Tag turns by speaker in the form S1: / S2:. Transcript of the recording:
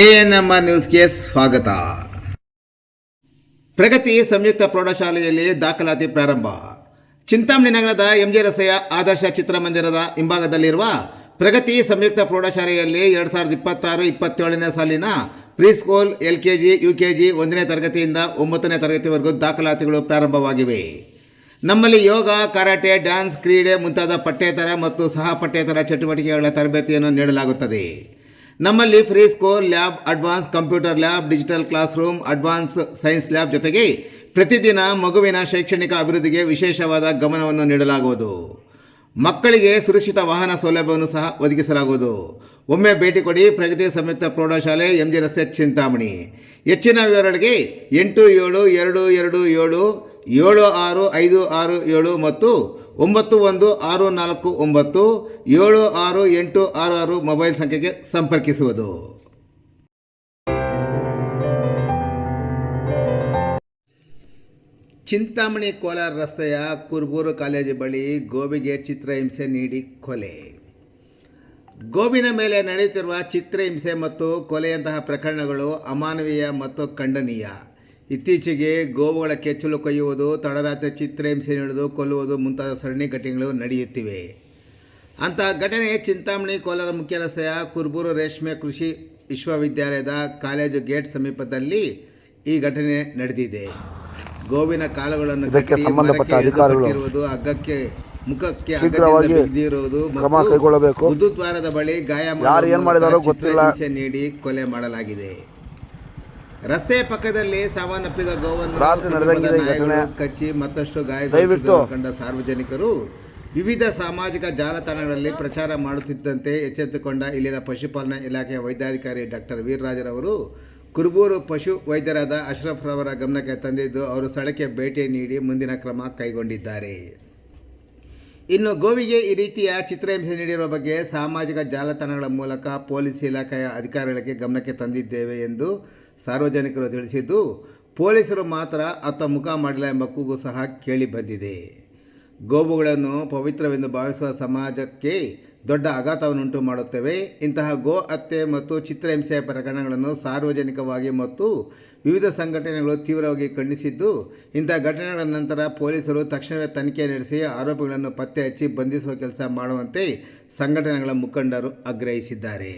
S1: ANM ನ್ಯೂಸ್ಗೆ ಸ್ವಾಗತ. ಪ್ರಗತಿ ಸಂಯುಕ್ತ ಪ್ರೌಢಶಾಲೆಯಲ್ಲಿ ದಾಖಲಾತಿ ಪ್ರಾರಂಭ. ಚಿಂತಾಮಣಿ ನಗರದ ಎಂಜೆ ರಸ್ತೆಯ ಆದರ್ಶ ಚಿತ್ರಮಂದಿರದ ಹಿಂಭಾಗದಲ್ಲಿರುವ ಪ್ರಗತಿ ಸಂಯುಕ್ತ ಪ್ರೌಢಶಾಲೆಯಲ್ಲಿ 2026-27ನೇ ಸಾಲಿನ ಪ್ರೀಸ್ಕೂಲ್, LKG, UKG 1ನೇ ತರಗತಿಯಿಂದ 9ನೇ ತರಗತಿವರೆಗೂ ದಾಖಲಾತಿಗಳು ಪ್ರಾರಂಭವಾಗಿವೆ. ನಮ್ಮಲ್ಲಿ ಯೋಗ, ಕರಾಟೆ, ಡ್ಯಾನ್ಸ್, ಕ್ರೀಡೆ ಮುಂತಾದ ಪಠ್ಯೇತರ ಮತ್ತು ಸಹ ಪಠ್ಯೇತರ ಚಟುವಟಿಕೆಗಳ ತರಬೇತಿಯನ್ನು ನೀಡಲಾಗುತ್ತದೆ. ನಮ್ಮಲ್ಲಿ free school lab, advance computer lab, digital class room, advance science lab ಜೊತೆಗೆ ಪ್ರತಿದಿನ ಮಗುವಿನ ಶೈಕ್ಷಣಿಕ ಅಭಿವೃದ್ಧಿಗೆ ವಿಶೇಷವಾದ ಗಮನವನ್ನು ನೀಡಲಾಗುವುದು. ಮಕ್ಕಳಿಗೆ ಸುರಕ್ಷಿತ ವಾಹನ ಸೌಲಭ್ಯವನ್ನು ಸಹ ಒದಗಿಸಲಾಗುವುದು. ಒಮ್ಮೆ ಭೇಟಿ ಕೊಡಿ. ಪ್ರಗತಿ ಸಂಯುಕ್ತ ಪ್ರೌಢಶಾಲೆ, ಎಂಜೆ ರಸ್ತೆ, ಚಿಂತಾಮಣಿ. ಹೆಚ್ಚಿನ ವಿವರಗಳಿಗೆ 8772776567 ಮತ್ತು 9164976866 ಮೊಬೈಲ್ ಸಂಖ್ಯೆಗೆ ಸಂಪರ್ಕಿಸುವುದು. ಚಿಂತಾಮಣಿ ಕೋಲಾರ ರಸ್ತೆಯ ಕುರುಬೂರು ಕಾಲೇಜು ಬಳಿ ಗೋವಿಗೆ ಚಿತ್ರಹಿಂಸೆ ನೀಡಿ ಕೊಲೆ. ಗೋವಿನ ಮೇಲೆ ನಡೆಯುತ್ತಿರುವ ಚಿತ್ರಹಿಂಸೆ ಮತ್ತು ಕೊಲೆಯಂತಹ ಪ್ರಕರಣಗಳು ಅಮಾನವೀಯ ಮತ್ತು ಖಂಡನೀಯ. ಇತ್ತೀಚೆಗೆ ಗೋವುಗಳ ಕೆಚ್ಚಲು ಕೊಯ್ಯುವುದು, ತಡರಾತ್ರಿ ಚಿತ್ರಹಿಂಸೆ ನೀಡುವುದು, ಕೊಲ್ಲುವುದು ಮುಂತಾದ ಸರಣಿ ಘಟನೆಗಳು ನಡೆಯುತ್ತಿವೆ. ಅಂತಹ ಘಟನೆ ಚಿಂತಾಮಣಿ ಕೋಲಾರ ಮುಖ್ಯ ರಸ್ತೆಯ ಕುರುಬೂರು ರೇಷ್ಮೆ ಕೃಷಿ ವಿಶ್ವವಿದ್ಯಾಲಯದ ಕಾಲೇಜು ಗೇಟ್ ಸಮೀಪದಲ್ಲಿ ಈ ಘಟನೆ ನಡೆದಿದೆ. ಗೋವಿನ ಕಾಲುಗಳನ್ನು ಇರುವುದು, ಹಗ್ಗಕ್ಕೆ ಮುಖಕ್ಕೆ ಬಿದ್ದಿರುವುದು ಮತ್ತು ಗುರುದ್ವಾರದ ಬಳಿ ಗಾಯ ಚಿತ್ರಹಿಂಸೆ ನೀಡಿ ಕೊಲೆ ಮಾಡಲಾಗಿದೆ. ರಸ್ತೆಯ ಪಕ್ಕದಲ್ಲಿ ಸಾವನ್ನಪ್ಪಿದ ಗೋವನ್ನು ಕಚ್ಚಿ ಮತ್ತಷ್ಟು ಗಾಯಗೊಳಿಸಿದ ಕಂಡ ಸಾರ್ವಜನಿಕರು ವಿವಿಧ ಸಾಮಾಜಿಕ ಜಾಲತಾಣಗಳಲ್ಲಿ ಪ್ರಚಾರ ಮಾಡುತ್ತಿದ್ದಂತೆ ಎಚ್ಚೆತ್ತುಕೊಂಡ ಇಲ್ಲಿನ ಪಶುಪಾಲನಾ ಇಲಾಖೆಯ ವೈದ್ಯಾಧಿಕಾರಿ ಡಾಕ್ಟರ್ ವೀರರಾಜರವರು ಕುರುಬೂರು ಪಶು ವೈದ್ಯರಾದ ಅಶ್ರಫ್ ರವರ ಗಮನಕ್ಕೆ ತಂದಿದ್ದು, ಅವರು ಸ್ಥಳಕ್ಕೆ ಭೇಟಿ ನೀಡಿ ಮುಂದಿನ ಕ್ರಮ ಕೈಗೊಂಡಿದ್ದಾರೆ. ಇನ್ನು ಗೋವಿಗೆ ಈ ರೀತಿಯ ಚಿತ್ರಹಿಂಸೆ ನೀಡಿರುವ ಬಗ್ಗೆ ಸಾಮಾಜಿಕ ಜಾಲತಾಣಗಳ ಮೂಲಕ ಪೊಲೀಸ್ ಇಲಾಖೆಯ ಅಧಿಕಾರಿಗಳಿಗೆ ಗಮನಕ್ಕೆ ತಂದಿದ್ದೇವೆ ಎಂದು ಸಾರ್ವಜನಿಕರು ತಿಳಿಸಿದ್ದು, ಪೊಲೀಸರು ಮಾತ್ರ ಅತ್ತ ಮುಖ ಮಾಡಿಲ್ಲ ಎಂಬ ಕೂಗು ಸಹ ಕೇಳಿ ಬಂದಿದೆ. ಗೋವುಗಳನ್ನು ಪವಿತ್ರವೆಂದು ಭಾವಿಸುವ ಸಮಾಜಕ್ಕೆ ದೊಡ್ಡ ಆಘಾತವನ್ನುಂಟು ಮಾಡುತ್ತವೆ. ಇಂತಹ ಗೋ ಹತ್ಯೆ ಮತ್ತು ಚಿತ್ರಹಿಂಸೆಯ ಪ್ರಕರಣಗಳನ್ನು ಸಾರ್ವಜನಿಕವಾಗಿ ಮತ್ತು ವಿವಿಧ ಸಂಘಟನೆಗಳು ತೀವ್ರವಾಗಿ ಖಂಡಿಸಿದ್ದು, ಇಂತಹ ಘಟನೆಗಳ ನಂತರ ಪೊಲೀಸರು ತಕ್ಷಣವೇ ತನಿಖೆ ನಡೆಸಿ ಆರೋಪಿಗಳನ್ನು ಪತ್ತೆ ಹಚ್ಚಿ ಬಂಧಿಸುವ ಕೆಲಸ ಮಾಡುವಂತೆ ಸಂಘಟನೆಗಳ ಮುಖಂಡರು ಆಗ್ರಹಿಸಿದ್ದಾರೆ.